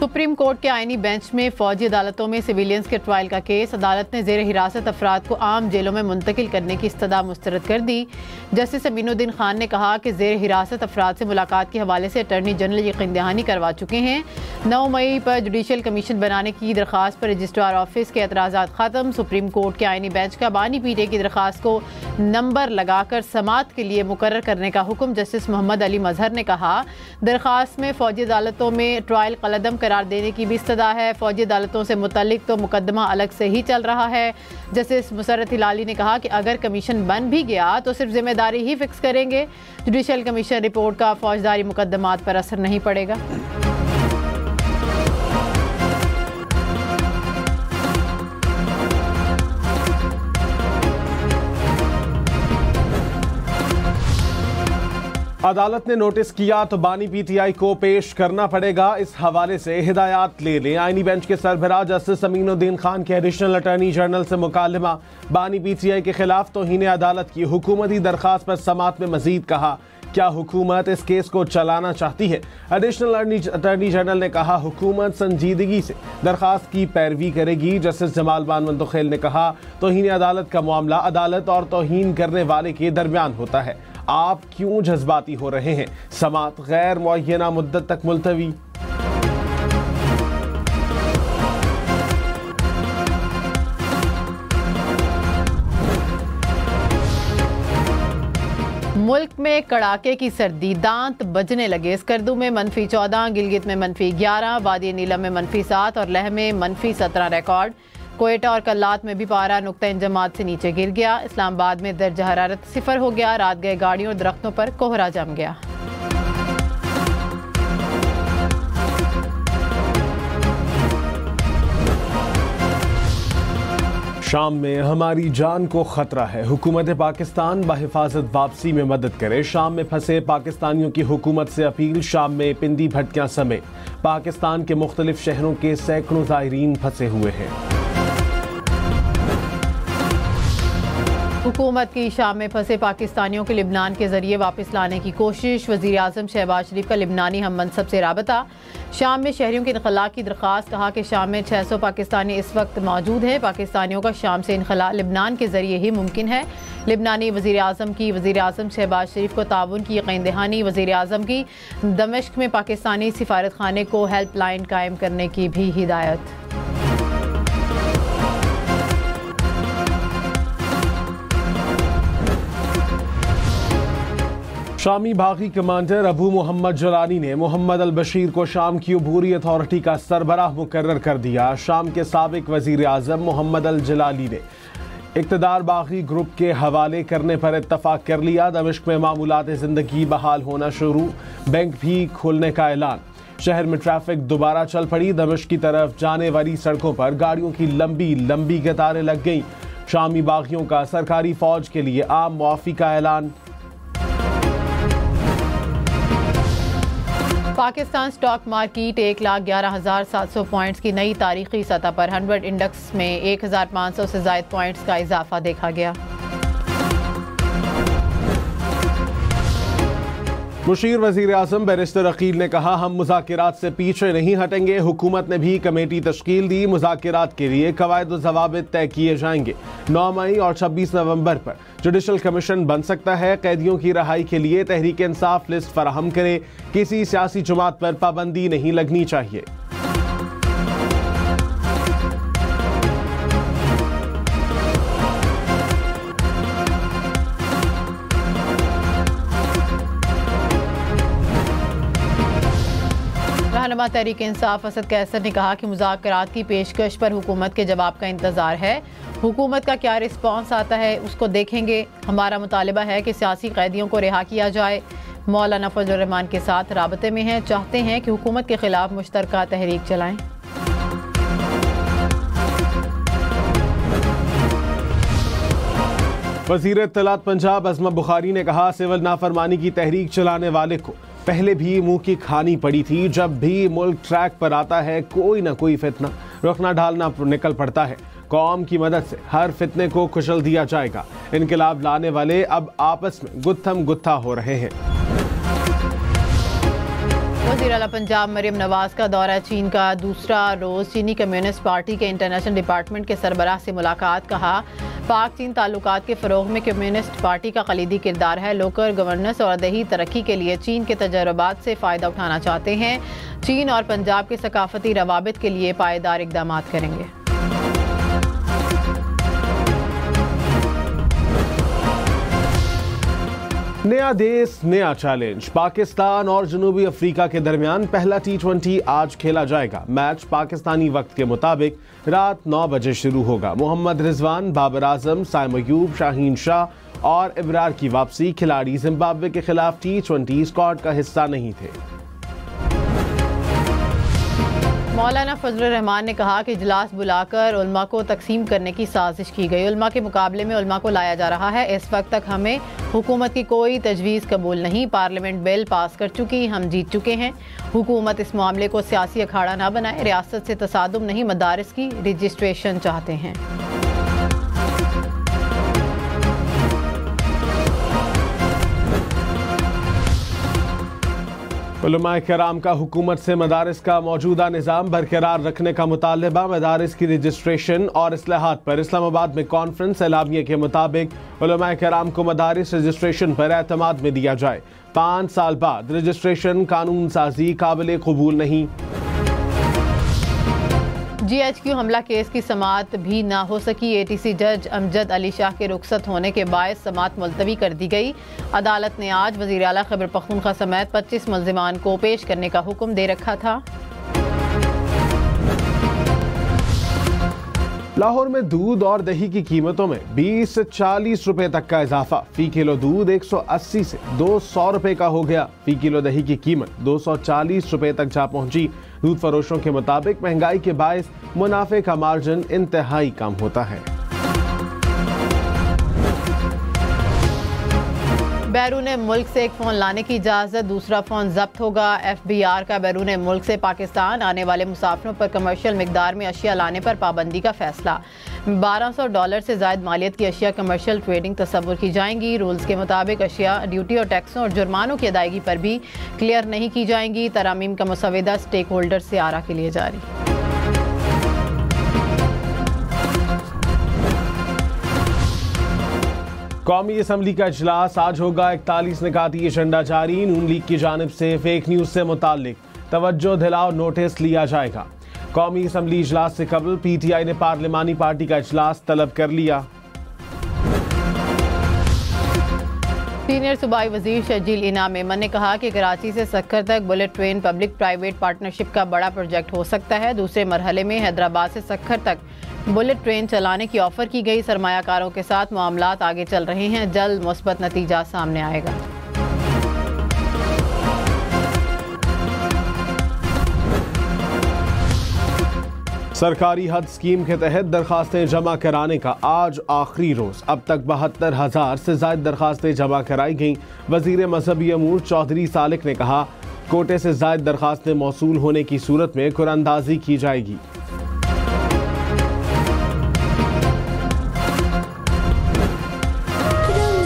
Supreme court के आईनी bench में फौजी अदालतों में सिविलियंस के ट्रायल का केस। अदालत ने जेर हिरासत अफराद को आम जेलों में मुंतकिल करने की इस्तदा मुस्तरद कर दी। जस्टिस अमीनुद्दीन खान ने कहा कि जेर हिरासत अफराद से मुलाकात के हवाले से अटर्नी जनरल यकीन दहानी करवा चुके हैं। 9 मई पर जुडिशल कमीशन बनाने की दरख्वास्त पर रजिस्ट्रार ऑफिस के एतराज़ात खत्म। सुप्रीम कोर्ट के आईनी बेंच का बानी पीटे की दरख्वास्त को नंबर लगाकर समात के लिए मुकर्रर करने का हुक्म। जस्टिस मोहम्मद अली मजहर ने कहा, दरख्वास्त में फौजी अदालतों में ट्रायल कलदम करार देने की भी इस्तदा है। फौजी अदालतों से मुतल्लिक तो मुकदमा अलग से ही चल रहा है। जस्टिस मुसर्रत हिलाली ने कहा कि अगर कमीशन बन भी गया तो सिर्फ जिम्मेदारी ही फिक्स करेंगे। जुडिशल कमीशन रिपोर्ट का फौजदारी मुकदमात पर असर नहीं पड़ेगा। अदालत ने नोटिस किया तो बानी पीटीआई को पेश करना पड़ेगा। इस हवाले से हिदायत ले लें। आईनी बेंच के सरबराह जस्टिस अमीनुद्दीन खान के एडिशनल अटॉर्नी जनरल से मुकालमा। बानी पीटीआई के खिलाफ तौहीन अदालत की हुकूमती दरख्वास्त पर समात में मजीद कहा, क्या हुकूमत इस केस को चलाना चाहती है? एडिशनल अटॉर्नी जनरल ने कहा, हुकूमत संजीदगी से दरख्वास्त की पैरवी करेगी। जस्टिस जमाल बान मंतखेल ने कहा, तौहीन अदालत का मामला अदालत और तौहीन करने वाले के दरमियान होता है। आप क्यों जज्बाती हो रहे हैं? समात गैर मुअय्यना मुद्दत तक मुलतवी। मुल्क में कड़ाके की सर्दी, दांत बजने लगे। स्कर्दू में -14, गिलगित में -11, वादी नीलम में -7 और लेह में -17 रिकॉर्ड। कोयटा और कल्लात में भी पारा नुक्ता इंजमात से नीचे गिर गया। इस्लामाबाद में दर्जा हरारत 0 हो गया। रात गए गाड़ियों और दरख्तों पर कोहरा जम गया। शाम में हमारी जान को खतरा है। हुकूमत पाकिस्तान बहिफाजत वापसी में मदद करे। शाम में फंसे पाकिस्तानियों की हुकूमत से अपील। शाम में पिंडी भटकियां समेत पाकिस्तान के मुख्तलिफ शहरों के सैकड़ों ज़ायरीन फंसे हुए हैं। हुकूमत की शाम में फंसे पाकिस्तानियों के लिबनान के जरिए वापस लाने की कोशिश। वज़ीर आज़म शहबाज शरीफ का लिबनानी हम मनसब से राबता। शाम में शहरियों के इनखला की दरख्वास्त। कहा कि शाम में 600 पाकिस्तानी इस वक्त मौजूद हैं। पाकिस्तानियों का शाम से इनखला लिबनान के जरिए ही मुमकिन है। लिबनानी वज़ीर आज़म की वज़ीर आज़म शहबाज शरीफ को ताउन की यकीन दहानी। वज़ीर आज़म की दमिश्क में पाकिस्तानी सिफारत खाने को हेल्प लाइन कायम करने की भी हिदायत। शामी बागी कमांडर अबू मोहम्मद जलानी ने मोहम्मद अल बशीर को शाम की अबूरी अथॉरिटी का सरबराह मुकर्रर कर दिया। शाम के साबिक वजीर आज़म मोहम्मद अल जलाली ने इक़्तिदार बागी ग्रुप के हवाले करने पर इत्तफाक कर लिया। दमिश्क में मामूलात ज़िंदगी बहाल होना शुरू, बैंक भी खोलने का ऐलान। शहर में ट्रैफिक दोबारा चल पड़ी। दमिश्क की तरफ जाने वाली सड़कों पर गाड़ियों की लंबी लंबी कतारें लग गईं। शामी बागियों का सरकारी फौज के लिए आम मुआफ़ी का ऐलान। पाकिस्तान स्टॉक मार्केट 1,11,700 पॉइंट्स की नई तारीखी सतह पर 100 इंडेक्स में 1,500 से ज़ायद पॉइंट्स का इजाफा देखा गया। मुशीर वज़ीर आज़म बैरिस्टर अकील ने कहा, हम मुज़ाकिरात से पीछे नहीं हटेंगे। हुकूमत ने भी कमेटी तश्कील दी। मुज़ाकिरात के लिए कवायद व ज़वाबित तय किए जाएंगे। 9 मई और 26 नवंबर पर जुडिशल कमीशन बन सकता है। कैदियों की रहाई के लिए तहरीक इंसाफ लिस्ट फराहम करे। किसी सियासी जमात पर पाबंदी नहीं लगनी चाहिए। रहनुमा तहरीक इंसाफ असद कैसर ने कहा कि मुज़ाकरात की पेशकश पर हुकूमत के जवाब का इंतज़ार है। हुकूमत का क्या रिस्पॉन्स आता है उसको देखेंगे। हमारा मुतालिबा है कि सियासी कैदियों को रिहा किया जाए। मौलाना फजल रहमान के साथ राबते में हैं, चाहते हैं कि हुकूमत के खिलाफ मुश्तरका तहरीक चलाएं। वज़ीर इत्तलात पंजाब अज़मा बुखारी ने कहा, सिविल नाफरमानी की तहरीक चलाने वाले को पहले भी मुंह की खानी पड़ी थी। जब भी मुल्क ट्रैक पर आता है कोई ना कोई फितना रुकना ढालना निकल पड़ता है। कौम की मदद से हर फितने को कुचल दिया जाएगा। इनकलाब लाने वाले अब आपस में गुत्थम गुत्था हो रहे हैं। वज़ीर आला पंजाब मरियम नवाज का दौरा चीन का दूसरा रोज़ चीनी कम्युनिस्ट पार्टी के इंटरनेशनल डिपार्टमेंट के सरबराह से मुलाकात। कहा पाक चीन ताल्लुकात के फ़रोग़ में कम्युनिस्ट पार्टी का कलीदी किरदार है। लोकल गवर्नेंस और दही तरक्की के लिए चीन के तजर्बात से फ़ायदा उठाना चाहते हैं। चीन और पंजाब के सकाफती रवाबित के लिए पायदार इक़दाम करेंगे। नया देश नया चैलेंज। पाकिस्तान और जनूबी अफ्रीका के दरमियान पहला T20 आज खेला जाएगा। मैच पाकिस्तानी वक्त के मुताबिक रात 9 बजे शुरू होगा। मोहम्मद रिजवान, बाबर आजम, साइम अयूब, शाहीन शाह और इब्रार की वापसी। खिलाड़ी जिम्बाब्वे के खिलाफ T20 स्क्वाड का हिस्सा नहीं थे। मौलाना फजल रहमान ने कहा कि इजलास बुलाकर उलमा को तकसीम करने की साजिश की गई। उलमा के मुकाबले में उलमा को लाया जा रहा है। इस वक्त तक हमें हुकूमत की कोई तजवीज़ कबूल नहीं। पार्लियामेंट बिल पास कर चुकी, हम जीत चुके हैं। हुकूमत इस मामले को सियासी अखाड़ा ना बनाए। रियासत से तसादुम नहीं, मदारिस की रजिस्ट्रेशन चाहते हैं। उलमाए कराम का हुकूमत से मदारिस का मौजूदा निज़ाम बरकरार रखने का मुतालबा। मदारिस की रजिस्ट्रेशन और इस्लाहात पर इस्लामाबाद में कॉन्फ्रेंस। एलामिया के मुताबिक उलमाए कराम को मदारिस रजिस्ट्रेशन पर एतमाद में दिया जाए। 5 साल बाद रजिस्ट्रेशन कानून साजी काबिल कबूल नहीं। GHQ हमला केस की समाअत भी ना हो सकी। ATC जज अमजद अली शाह के रुखसत होने के बायस समाअत मुलतवी कर दी गई। अदालत ने आज वज़ीर आला खैबर पख्तूनख्वा समेत 25 मुल्ज़िमान को पेश करने का हुक्म दे रखा था। लाहौर में दूध और दही की कीमतों में 20 से 40 रुपए तक का इजाफा। फी किलो दूध 180 से 200 रुपए का हो गया। फी किलो दही की कीमत 240 रुपए तक जा पहुंची। दूध फरोशों के मुताबिक महंगाई के बायस मुनाफे का मार्जिन इंतहाई कम होता है। बैरून मुल्क से एक फ़ोन लाने की इजाज़त, दूसरा फ़ोन जब्त होगा। FBR का बैरून मुल्क से पाकिस्तान आने वाले मुसाफिरों पर कमर्शियल मिकदार में अशिया लाने पर पाबंदी का फैसला। $1200 से ज़ायद मालियत की अशिया कमर्शियल ट्रेडिंग तस्वुर की जाएंगी। रूल्स के मुताबिक अशिया ड्यूटी और टैक्सों और जुर्मानों की अदायगी पर भी क्लियर नहीं की जाएंगी। तरामीम का मुसविदा स्टेक होल्डर से आरा के लिए जारी। कौमी असम्बली का इजलास आज होगा। 41 निकाती एजेंडा जारी। नून लीग की जानिब से फेक न्यूज से मुतालिक तवज्जो दिलाओ नोटिस लिया जाएगा। कौमी असम्बली इजलास से कबल PTI ने पार्लिमानी पार्टी का इजलास तलब कर लिया। सीनियर सूबाई वजीर शर्जील इनाम मेमन ने कहा कि कराची से सक्खर तक bullet train public private partnership का बड़ा प्रोजेक्ट हो सकता है। दूसरे मरहले में हैदराबाद से सक्खर तक बुलेट ट्रेन चलाने की ऑफर की गई। सरमायाकारों के साथ मामलात आगे चल रहे हैं। जल्द मुस्बत नतीजा सामने आएगा। सरकारी हज स्कीम के तहत दरखास्तें जमा कराने का आज आखिरी रोज। अब तक 72,000 से ज्यादा दरखास्तें जमा कराई गईं। वजीर मजहबी अमूर चौधरी सालिक ने कहा कोटे से ज्यादा दरखास्तें मौसूल होने की सूरत में कुरानंदाजी की जाएगी।